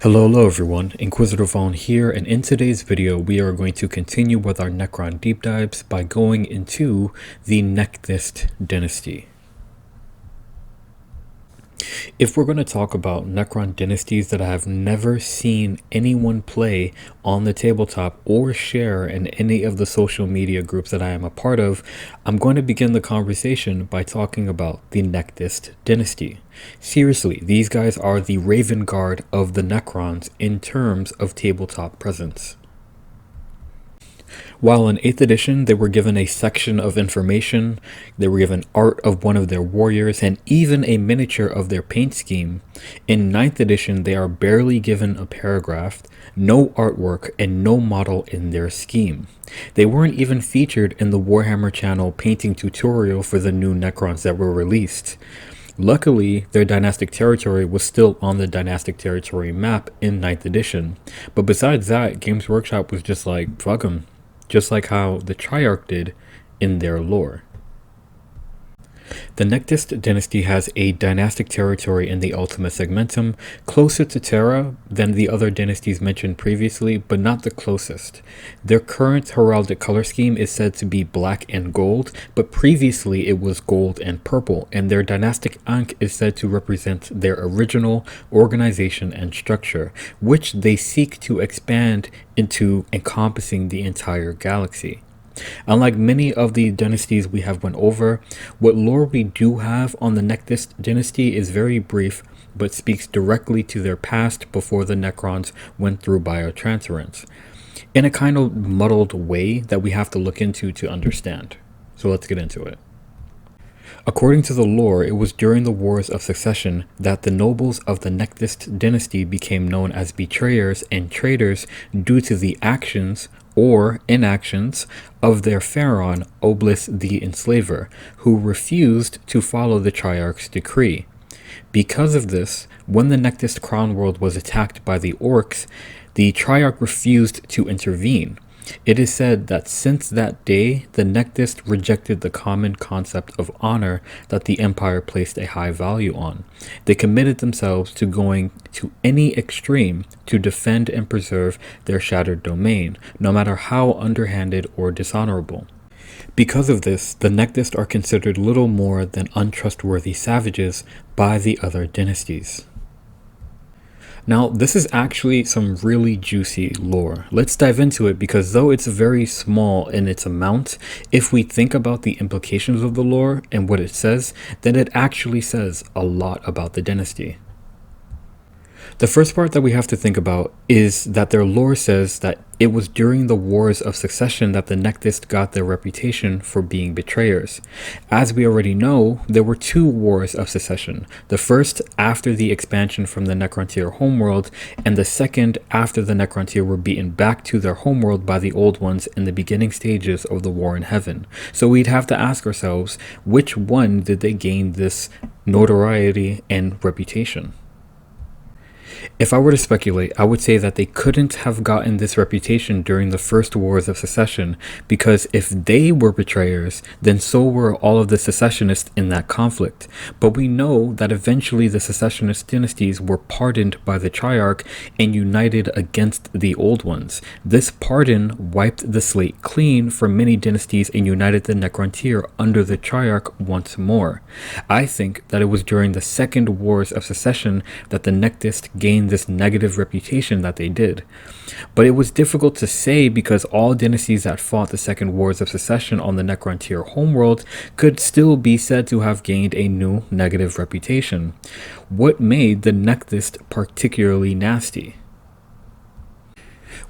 Hello everyone, Inquisitor Vaughn here, and in today's video we are going to continue with our Necron deep dives by going into the Nekthyst dynasty. If we're going to talk about Necron dynasties that I have never seen anyone play on the tabletop or share in any of the social media groups that I am a part of, I'm going to begin the conversation by talking about the Nekthyst dynasty. Seriously, these guys are the Raven Guard of the Necrons in terms of tabletop presence. While in 8th edition they were given a section of information, they were given art of one of their warriors, and even a miniature of their paint scheme, in 9th edition they are barely given a paragraph, no artwork, and no model in their scheme. They weren't even featured in the Warhammer channel painting tutorial for the new Necrons that were released. Luckily, their dynastic territory was still on the dynastic territory map in 9th edition, but besides that, Games Workshop was just like, fuck 'em. Just like how the Triarch did in their lore. The Nekthyst dynasty has a dynastic territory in the Ultima Segmentum, closer to Terra than the other dynasties mentioned previously, but not the closest. Their current heraldic color scheme is said to be black and gold, but previously it was gold and purple, and their dynastic Ankh is said to represent their original organization and structure, which they seek to expand into encompassing the entire galaxy. Unlike many of the dynasties we have went over, what lore we do have on the Nekthyst dynasty is very brief, but speaks directly to their past before the Necrons went through biotransference, in a kind of muddled way that we have to look into to understand. So let's get into it. According to the lore, it was during the Wars of Succession that the nobles of the Nekthyst dynasty became known as betrayers and traitors due to the actions or inactions of their pharaoh Oblis the Enslaver, who refused to follow the Triarch's decree. Because of this, when the Nekthyst crown world was attacked by the orcs, the Triarch refused to intervene. It is said that since that day, the Nekthyst rejected the common concept of honor that the Empire placed a high value on. They committed themselves to going to any extreme to defend and preserve their shattered domain, no matter how underhanded or dishonorable. Because of this, the Nekthyst are considered little more than untrustworthy savages by the other dynasties. Now, this is actually some really juicy lore. Let's dive into it because though it's very small in its amount, if we think about the implications of the lore and what it says, then it actually says a lot about the dynasty. The first part that we have to think about is that their lore says that it was during the Wars of Succession that the Nekthyst got their reputation for being betrayers. As we already know, there were two Wars of Succession. The first after the expansion from the Necrontyr homeworld, and the second after the Necrontyr were beaten back to their homeworld by the Old Ones in the beginning stages of the War in Heaven. So we'd have to ask ourselves, which one did they gain this notoriety and reputation? If I were to speculate, I would say that they couldn't have gotten this reputation during the first Wars of Succession, because if they were betrayers, then so were all of the secessionists in that conflict. But we know that eventually the secessionist dynasties were pardoned by the Triarch and united against the Old Ones. This pardon wiped the slate clean for many dynasties and united the Necrontyr under the Triarch once more. I think that it was during the second Wars of Succession that the Nekthyst gained this negative reputation that they did. But it was difficult to say because all dynasties that fought the second Wars of Succession on the Necrontyr homeworld could still be said to have gained a new negative reputation. What made the Nekthyst particularly nasty?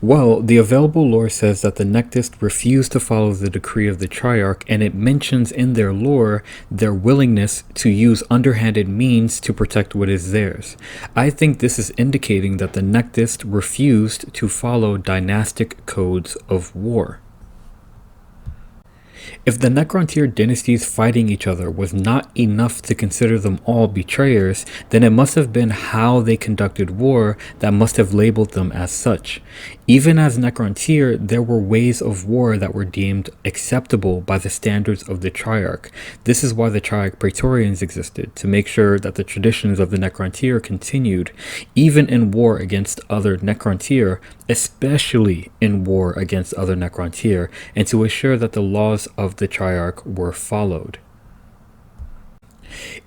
Well, the available lore says that the Nekthyst refused to follow the decree of the Triarch, and it mentions in their lore their willingness to use underhanded means to protect what is theirs. I think this is indicating that the Nekthyst refused to follow dynastic codes of war. If the Necrontyr dynasties fighting each other was not enough to consider them all betrayers, then it must have been how they conducted war that must have labeled them as such. Even as Necrontyr, there were ways of war that were deemed acceptable by the standards of the Triarch. This is why the Triarch Praetorians existed, to make sure that the traditions of the Necrontyr continued, even in war against other Necrontyr, especially in war against other Necrontyr, and to assure that the laws of the Triarch were followed.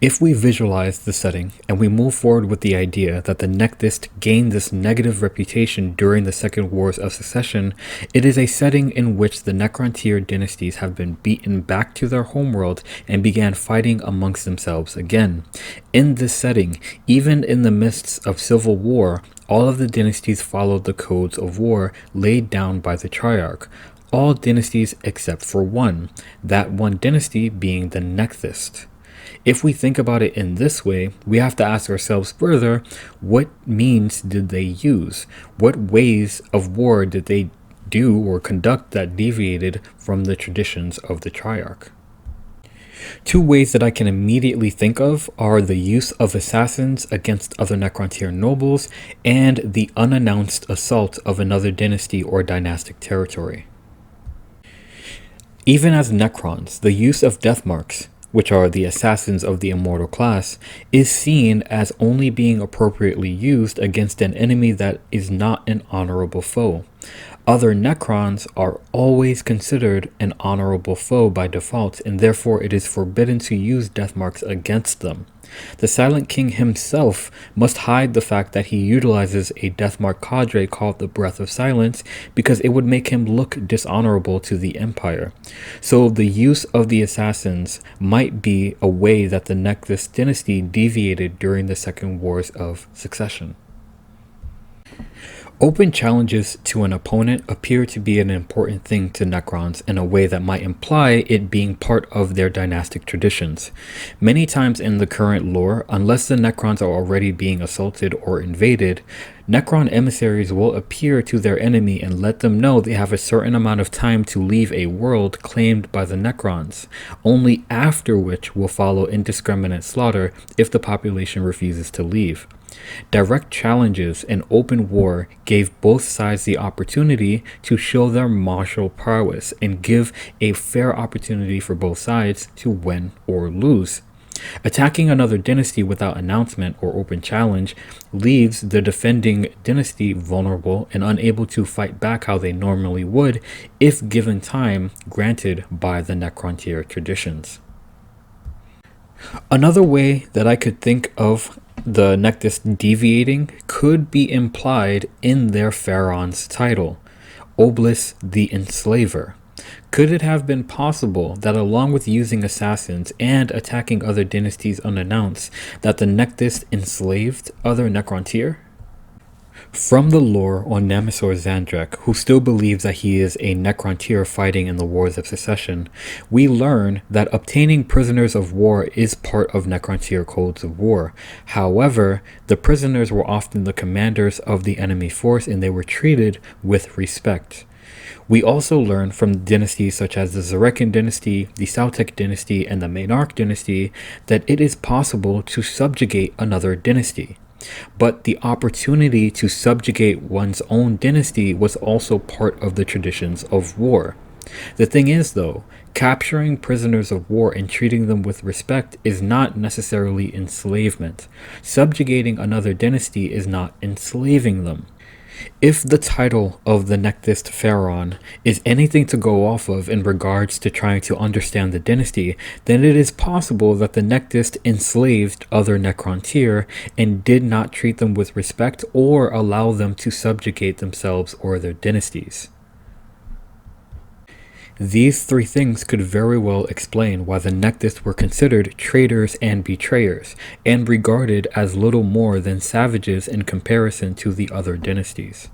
If we visualize the setting and we move forward with the idea that the Nekthyst gained this negative reputation during the Second Wars of Succession, it is a setting in which the Necrontyr dynasties have been beaten back to their homeworld and began fighting amongst themselves again. In this setting, even in the midst of civil war, all of the dynasties followed the codes of war laid down by the Triarch. All dynasties except for one, that one dynasty being the Nekthyst. If we think about it in this way, we have to ask ourselves further, what means did they use? What ways of war did they do or conduct that deviated from the traditions of the Triarch? Two ways that I can immediately think of are the use of assassins against other Necrontyr nobles and the unannounced assault of another dynasty or dynastic territory. Even as Necrons, the use of death marks, which are the assassins of the immortal class, is seen as only being appropriately used against an enemy that is not an honorable foe. Other Necrons are always considered an honorable foe by default, and therefore it is forbidden to use death marks against them. The Silent King himself must hide the fact that he utilizes a deathmark cadre called the Breath of Silence because it would make him look dishonorable to the Empire. So the use of the assassins might be a way that the Nekthyst dynasty deviated during the Second Wars of Succession. Open challenges to an opponent appear to be an important thing to Necrons in a way that might imply it being part of their dynastic traditions. Many times in the current lore, unless the Necrons are already being assaulted or invaded, Necron emissaries will appear to their enemy and let them know they have a certain amount of time to leave a world claimed by the Necrons, only after which will follow indiscriminate slaughter if the population refuses to leave. Direct challenges in open war gave both sides the opportunity to show their martial prowess and give a fair opportunity for both sides to win or lose. Attacking another dynasty without announcement or open challenge leaves the defending dynasty vulnerable and unable to fight back how they normally would if given time granted by the Necrontyr traditions. Another way that I could think of the Nekthyst deviating could be implied in their Pharaoh's title, Oblis the Enslaver. Could it have been possible that along with using assassins and attacking other dynasties unannounced, that the Nekthyst enslaved other Necrontyr? From the lore on Namesor Xandrek, who still believes that he is a Necrontyr fighting in the Wars of Succession, we learn that obtaining prisoners of war is part of Necrontyr codes of war. However, the prisoners were often the commanders of the enemy force and they were treated with respect. We also learn from dynasties such as the Zarekan dynasty, the Sautek dynasty, and the Maynarch dynasty that it is possible to subjugate another dynasty. But the opportunity to subjugate one's own dynasty was also part of the traditions of war. The thing is, though, capturing prisoners of war and treating them with respect is not necessarily enslavement. Subjugating another dynasty is not enslaving them. If the title of the Nekthyst Pharaoh is anything to go off of in regards to trying to understand the dynasty, then it is possible that the Nekthyst enslaved other Necrontyr and did not treat them with respect or allow them to subjugate themselves or their dynasties. These three things could very well explain why the Nekthyst were considered traitors and betrayers, and regarded as little more than savages in comparison to the other dynasties.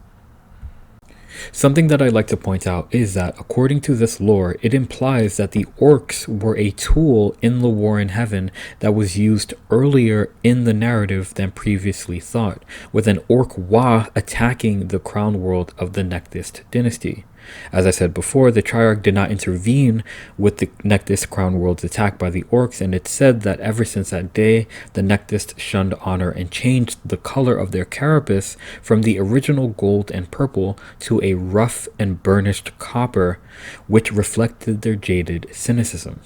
Something that I'd like to point out is that according to this lore, it implies that the orcs were a tool in the war in heaven that was used earlier in the narrative than previously thought, with an orc Wa attacking the crown world of the Nekthyst dynasty. As I said before, the Triarch did not intervene with the Nekthyst Crown World's attack by the orcs, and it's said that ever since that day, the Nekthyst shunned honor and changed the color of their carapace from the original gold and purple to a rough and burnished copper, which reflected their jaded cynicism.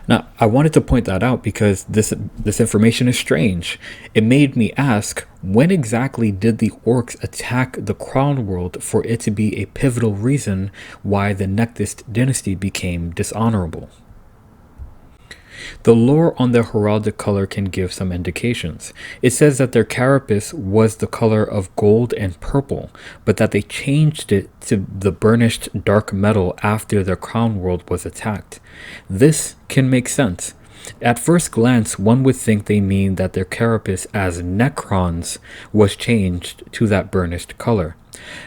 Now, I wanted to point that out because this information is strange. It made me ask, when exactly did the orcs attack the Crown World for it to be a pivotal reason why the Nekthyst dynasty became dishonorable? The lore on their heraldic color can give some indications. It says that their carapace was the color of gold and purple, but that they changed it to the burnished dark metal after their crown world was attacked. This can make sense. At first glance, one would think they mean that their carapace as Necrons was changed to that burnished color.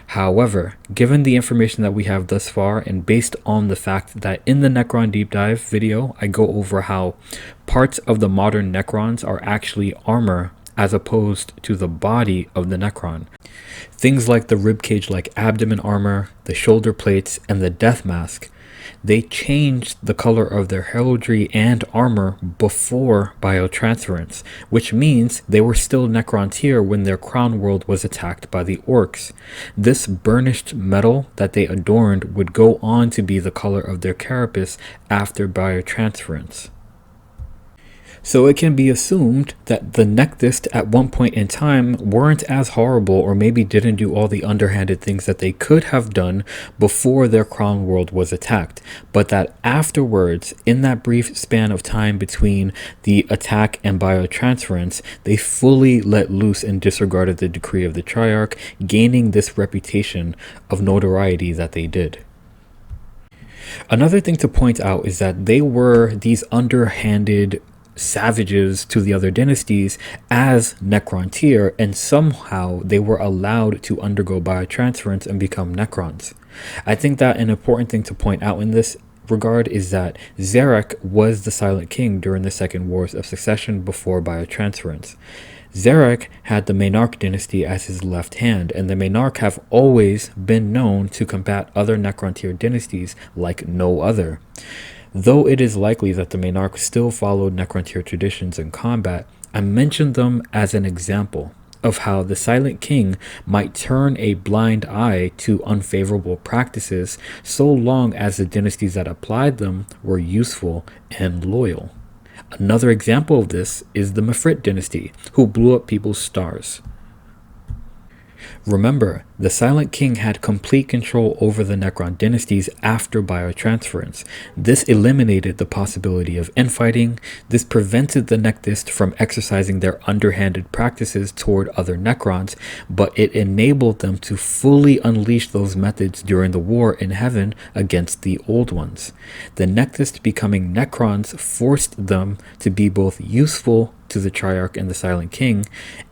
However, given the information that we have thus far, and based on the fact that in the Necron deep dive video, I go over how parts of the modern Necrons are actually armor as opposed to the body of the Necron. Things like the ribcage-like abdomen armor, the shoulder plates, and the death mask, they changed the color of their heraldry and armor before biotransference, which means they were still Necrons here when their crown world was attacked by the orcs. This burnished metal that they adorned would go on to be the color of their carapace after biotransference. So it can be assumed that the Nekthyst at one point in time weren't as horrible, or maybe didn't do all the underhanded things that they could have done before their crown world was attacked, but that afterwards, in that brief span of time between the attack and biotransference, they fully let loose and disregarded the decree of the Triarch, gaining this reputation of notoriety that they did. Another thing to point out is that they were these underhanded savages to the other dynasties as Necron tier, and somehow they were allowed to undergo biotransference and become Necrons. I think that an important thing to point out in this regard is that Zarek was the Silent King during the Second Wars of Succession before biotransference. Zarek had the Maynarch dynasty as his left hand, and the Maynarch have always been known to combat other Necron tier dynasties like no other. Though it is likely that the Maynarch still followed Necron tier traditions in combat, I mentioned them as an example of how the Silent King might turn a blind eye to unfavorable practices so long as the dynasties that applied them were useful and loyal. Another example of this is the Mefrit dynasty, who blew up people's stars. Remember, the Silent King had complete control over the Necron dynasties after biotransference. This eliminated the possibility of infighting. This prevented the Nekthyst from exercising their underhanded practices toward other Necrons, but it enabled them to fully unleash those methods during the war in heaven against the old ones. The Nekthyst becoming Necrons forced them to be both useful to the Triarch and the Silent King,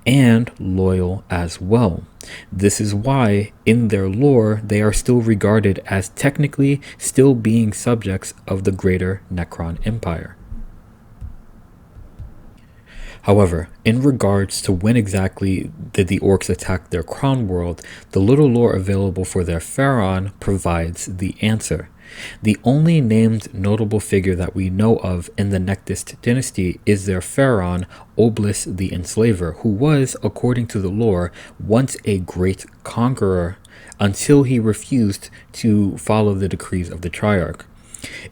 and loyal as well. This is why, in their lore, they are still regarded as technically still being subjects of the greater Necron Empire. However, in regards to when exactly did the orcs attack their crown world, the little lore available for their pharaoh provides the answer. The only named notable figure that we know of in the Nekthyst dynasty is their pharaoh, Oblis the Enslaver, who was, according to the lore, once a great conqueror until he refused to follow the decrees of the Triarch.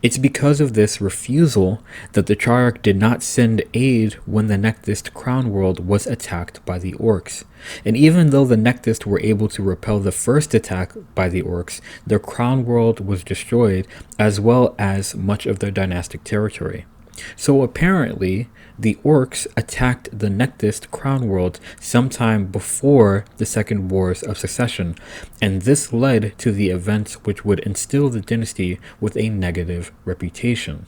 It's because of this refusal that the Triarch did not send aid when the Nekthyst crown world was attacked by the orcs. And even though the Nekthyst were able to repel the first attack by the orcs, their crown world was destroyed, as well as much of their dynastic territory. So apparently, the orcs attacked the Nekthyst crown world sometime before the Second Wars of Succession, and this led to the events which would instill the dynasty with a negative reputation.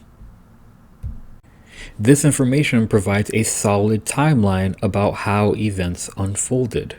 This information provides a solid timeline about how events unfolded.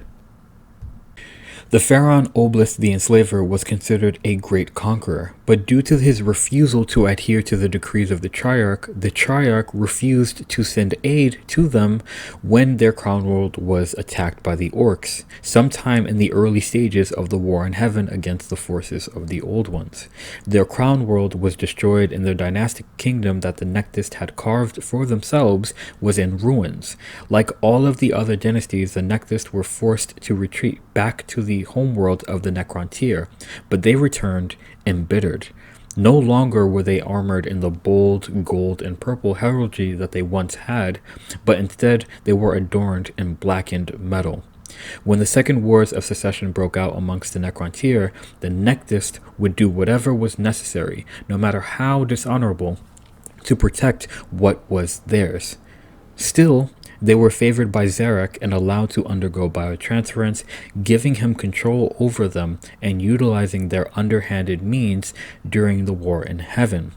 The pharaoh Oblis the Enslaver was considered a great conqueror, but due to his refusal to adhere to the decrees of the Triarch refused to send aid to them when their crown world was attacked by the Orcs, sometime in the early stages of the War in Heaven against the forces of the Old Ones. Their crown world was destroyed, and their dynastic kingdom that the Nekthyst had carved for themselves was in ruins. Like all of the other dynasties, the Nekthyst were forced to retreat back to the homeworld of the Necrontyr, but they returned embittered. No longer were they armored in the bold gold and purple heraldry that they once had, but instead they were adorned in blackened metal. When the Second Wars of Secession broke out amongst the Necrontyr, the Nekthyst would do whatever was necessary, no matter how dishonorable, to protect what was theirs. Still, they were favored by Zarek and allowed to undergo biotransference, giving him control over them and utilizing their underhanded means during the War in Heaven.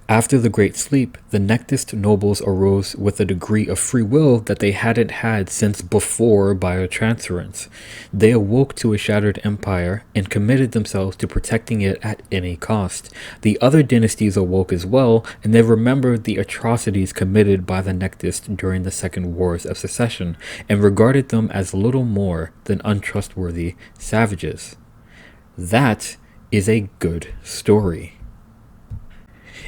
After the Great Sleep, the Nekthyst nobles arose with a degree of free will that they hadn't had since before biotransference. They awoke to a shattered empire and committed themselves to protecting it at any cost. The other dynasties awoke as well, and they remembered the atrocities committed by the Nekthyst during the Second Wars of Secession, and regarded them as little more than untrustworthy savages. That is a good story.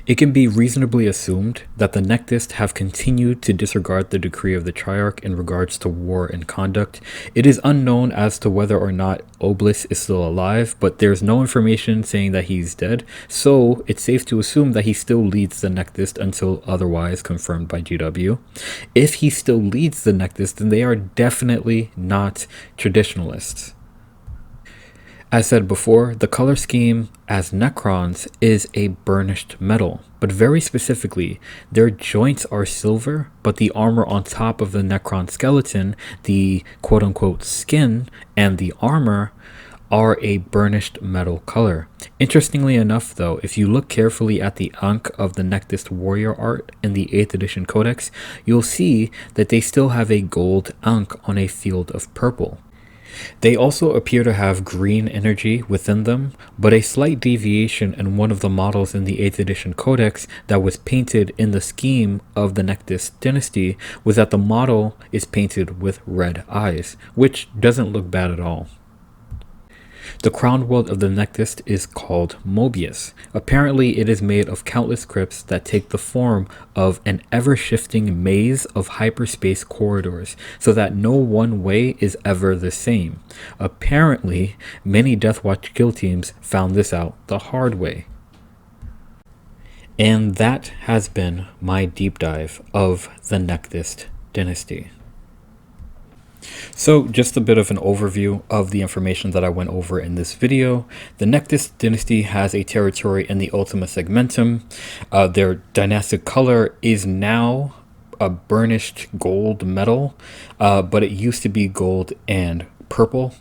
It can be reasonably assumed that the Nekthyst have continued to disregard the decree of the Triarch in regards to war and conduct. It is unknown as to whether or not Oblis is still alive, but there's no information saying that he's dead, so it's safe to assume that he still leads the Nekthyst until otherwise confirmed by GW. If he still leads the Nekthyst, then they are definitely not traditionalists. As said before, the color scheme as Necrons is a burnished metal, but very specifically, their joints are silver, but the armor on top of the Necron skeleton, the quote-unquote skin, and the armor are a burnished metal color. Interestingly enough though, if you look carefully at the Ankh of the Nekthyst warrior art in the 8th edition codex, you'll see that they still have a gold Ankh on a field of purple. They also appear to have green energy within them, but a slight deviation in one of the models in the 8th edition codex that was painted in the scheme of the Nekthyst dynasty was that the model is painted with red eyes, which doesn't look bad at all. The crown world of the Nekthyst is called Mobius. Apparently, it is made of countless crypts that take the form of an ever-shifting maze of hyperspace corridors, so that no one way is ever the same. Apparently, many Deathwatch kill teams found this out the hard way. And that has been my deep dive of the Nekthyst dynasty. So just a bit of an overview of the information that I went over in this video. The Nekthyst dynasty has a territory in the Ultima Segmentum. Their dynastic color is now a burnished gold metal, but it used to be gold and purple.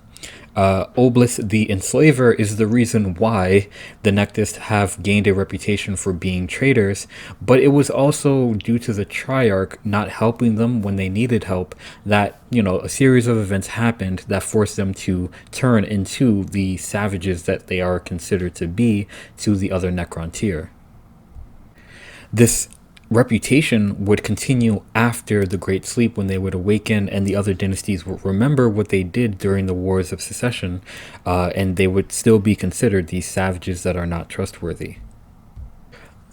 Oblis the Enslaver is the reason why the Nekthyst have gained a reputation for being traitors, but it was also due to the Triarch not helping them when they needed help that, a series of events happened that forced them to turn into the savages that they are considered to be to the other Necrontyr. This reputation would continue after the Great Sleep, when they would awaken and the other dynasties would remember what they did during the Wars of Secession, and they would still be considered these savages that are not trustworthy.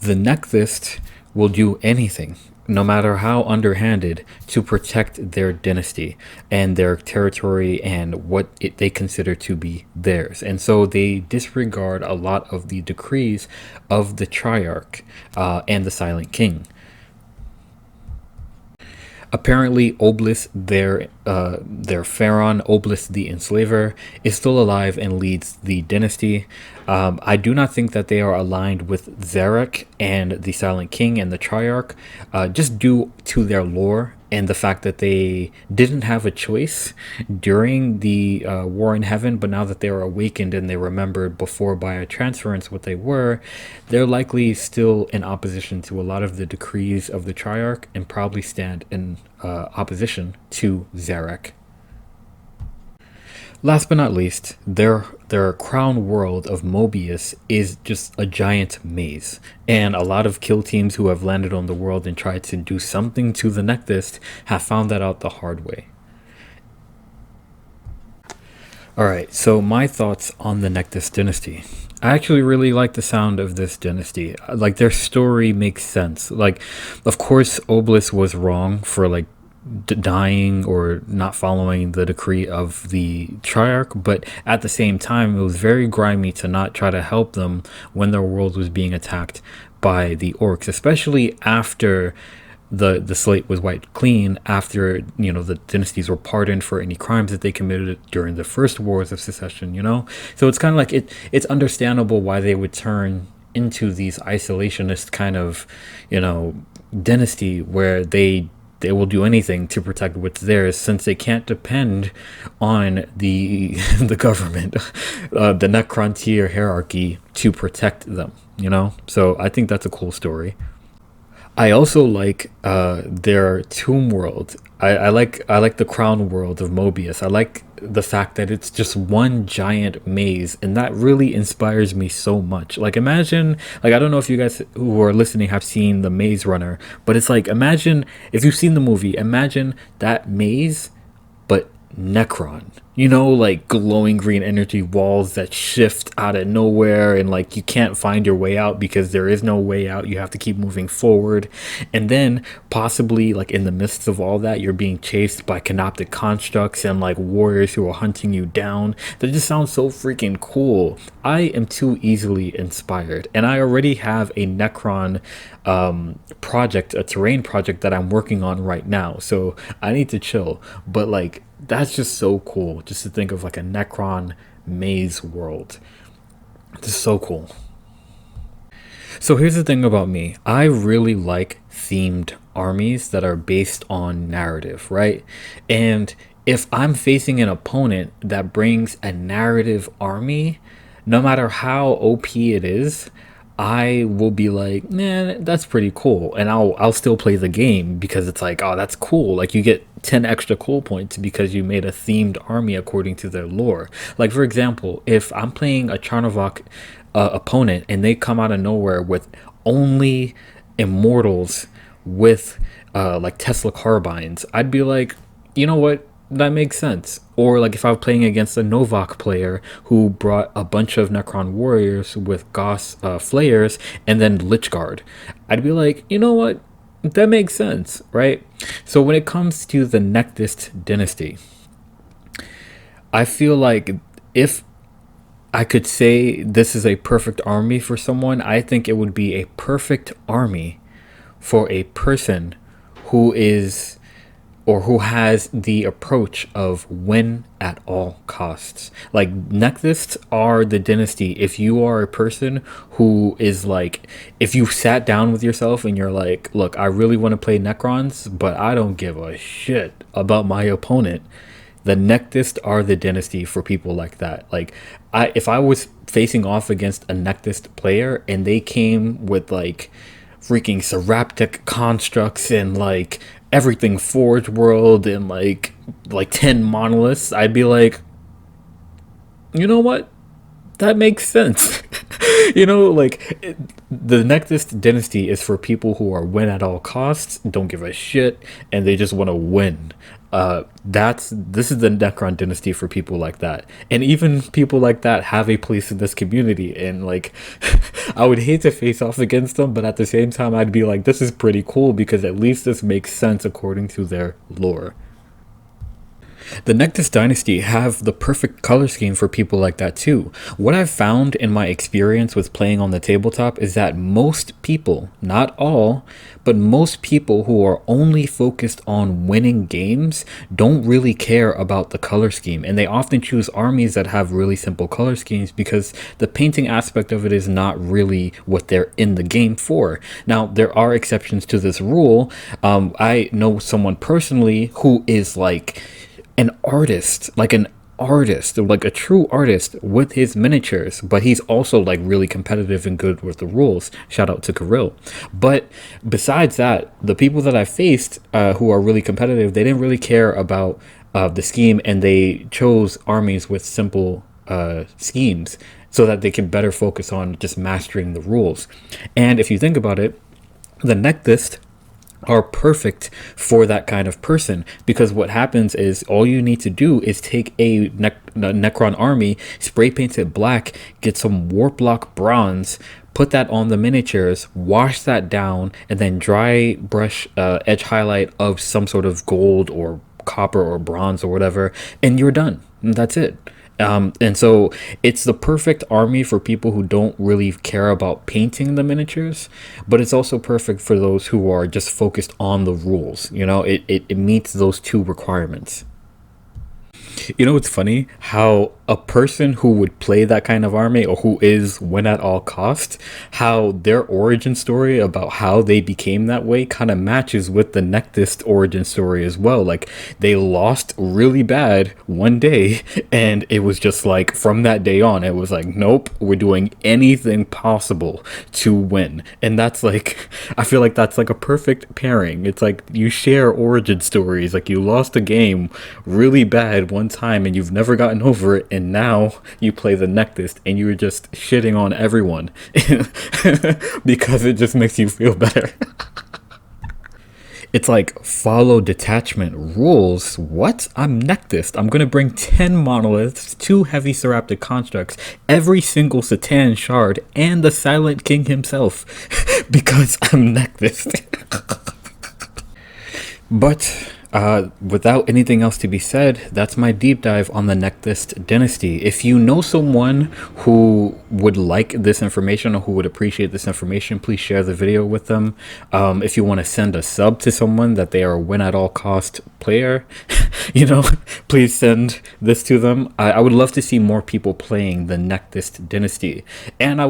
The Nekthyst will do anything, no matter how underhanded, to protect their dynasty and their territory and what they consider to be theirs. And so they disregard a lot of the decrees of the Triarch and the Silent King. Apparently, Oblis, their pharaoh, Oblis the Enslaver, is still alive and leads the dynasty. I do not think that they are aligned with Zarek and the Silent King and the Triarch, just due to their lore and the fact that they didn't have a choice during the War in Heaven, but now that they are awakened and they remembered before biotransference what they were, they're likely still in opposition to a lot of the decrees of the Triarch and probably stand in opposition to Zarek. Last but not least, their crown world of Mobius is just a giant maze. And a lot of kill teams who have landed on the world and tried to do something to the Nekthyst have found that out the hard way. Alright, so my thoughts on the Nekthyst dynasty. I actually really like the sound of this dynasty. Like, their story makes sense. Like, of course, Obelisk was wrong for, like, dying or not following the decree of the Triarch, but at the same time, it was very grimy to not try to help them when their world was being attacked by the orcs, especially after the slate was wiped clean, after, you know, the dynasties were pardoned for any crimes that they committed during the first wars of secession, you know. So it's kind of like it's understandable why they would turn into these isolationist kind of, you know, dynasty where they will do anything to protect what's theirs, since they can't depend on the the government, the Necrontier hierarchy to protect them, you know. So I think that's a cool story. I also like their tomb world. I like the crown world of Mobius. I like the fact that it's just one giant maze, and that really inspires me so much. Like, imagine, like, I don't know if you guys who are listening have seen the Maze Runner, but it's like, imagine if you've seen the movie, imagine that maze, but Necron. You know, like glowing green energy walls that shift out of nowhere, and like you can't find your way out because there is no way out. You have to keep moving forward. And then possibly, like, in the midst of all that, you're being chased by canoptic constructs and like warriors who are hunting you down. That just sounds so freaking cool. I am too easily inspired, and I already have a Necron project, a terrain project that I'm working on right now. So I need to chill. But like, that's just so cool, just to think of like a Necron maze world. This is so cool. So here's the thing about me. I really like themed armies that are based on narrative, right? And if I'm facing an opponent that brings a narrative army, no matter how OP it is, I will be like, man, that's pretty cool, and I'll still play the game because it's like, oh, that's cool. Like, you get 10 extra cool points because you made a themed army according to their lore. Like, for example, if I'm playing a Charnovoc opponent and they come out of nowhere with only immortals with like Tesla carbines, I'd be like, you know what? That makes sense. Or like if I was playing against a Novak player who brought a bunch of Necron warriors with Goss flayers and then Lich Guard, I'd be like, you know what? That makes sense, right? So when it comes to the Nekthyst dynasty, I feel like if I could say this is a perfect army for someone, I think it would be a perfect army for a person who is, or who has the approach of win at all costs. Like, Nekthysts are the dynasty. If you are a person who is like, if you sat down with yourself and you're like, look, I really want to play Necrons, but I don't give a shit about my opponent, the Nekthyst are the dynasty for people like that. Like, if I was facing off against a Nekthyst player and they came with like freaking Seraptic constructs and like everything Forge World and like 10 monoliths, I'd be like, you know what? That makes sense. You know, like, the Nekthyst dynasty is for people who are win at all costs, don't give a shit, and they just want to win. This is the Necron dynasty for people like that, and even people like that have a place in this community. And like, I would hate to face off against them, but at the same time, I'd be like, this is pretty cool because at least this makes sense according to their lore. The Nekthyst Dynasty have the perfect color scheme for people like that too. What I've found in my experience with playing on the tabletop is that most people, not all, but most people who are only focused on winning games don't really care about the color scheme, and they often choose armies that have really simple color schemes because the painting aspect of it is not really what they're in the game for. Now, there are exceptions to this rule. I know someone personally who is like an artist, like a true artist with his miniatures, but he's also like really competitive and good with the rules. Shout out to Kirill. But besides that, the people that I faced who are really competitive, they didn't really care about the scheme, and they chose armies with simple schemes so that they can better focus on just mastering the rules. And if you think about it, the Nekthyst are perfect for that kind of person, because what happens is all you need to do is take a Necron army, spray paint it black, get some warp block bronze, put that on the miniatures, wash that down, and then dry brush edge highlight of some sort of gold or copper or bronze or whatever, and you're done. And that's it. And so it's the perfect army for people who don't really care about painting the miniatures, but it's also perfect for those who are just focused on the rules. You know, it meets those two requirements. You know, it's funny how a person who would play that kind of army, or who is win at all cost, how their origin story about how they became that way kind of matches with the Nekthyst origin story as well. Like, they lost really bad one day, and it was just like from that day on, it was like, nope, we're doing anything possible to win. And that's like, I feel like that's like a perfect pairing. It's like you share origin stories. Like, you lost a game really bad one time and you've never gotten over it, and now you play the Nekthyst and you're just shitting on everyone because it just makes you feel better. It's like, follow detachment rules. What? I'm Nekthyst. I'm gonna bring 10 monoliths, 2 heavy Seraptic constructs, every single Satan shard, and the Silent King himself because I'm Nekthyst. But without anything else to be said, that's my deep dive on the Nekthyst dynasty. If you know someone who would like this information or who would appreciate this information, please share the video with them. If you want to send a sub to someone that they are a win at all cost player, you know, please send this to them. I would love to see more people playing the Nekthyst dynasty. And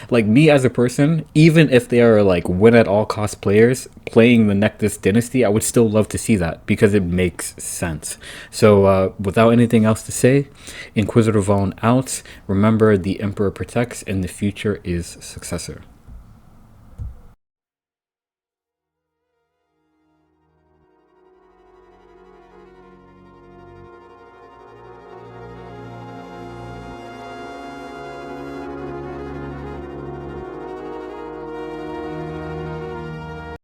like me as a person, even if they are like win at all cost players playing the Nekthyst dynasty, I would still love to see that because it makes sense. So without anything else to say, Inquisitor Vaughn out. Remember, the Emperor protects and the future is successor.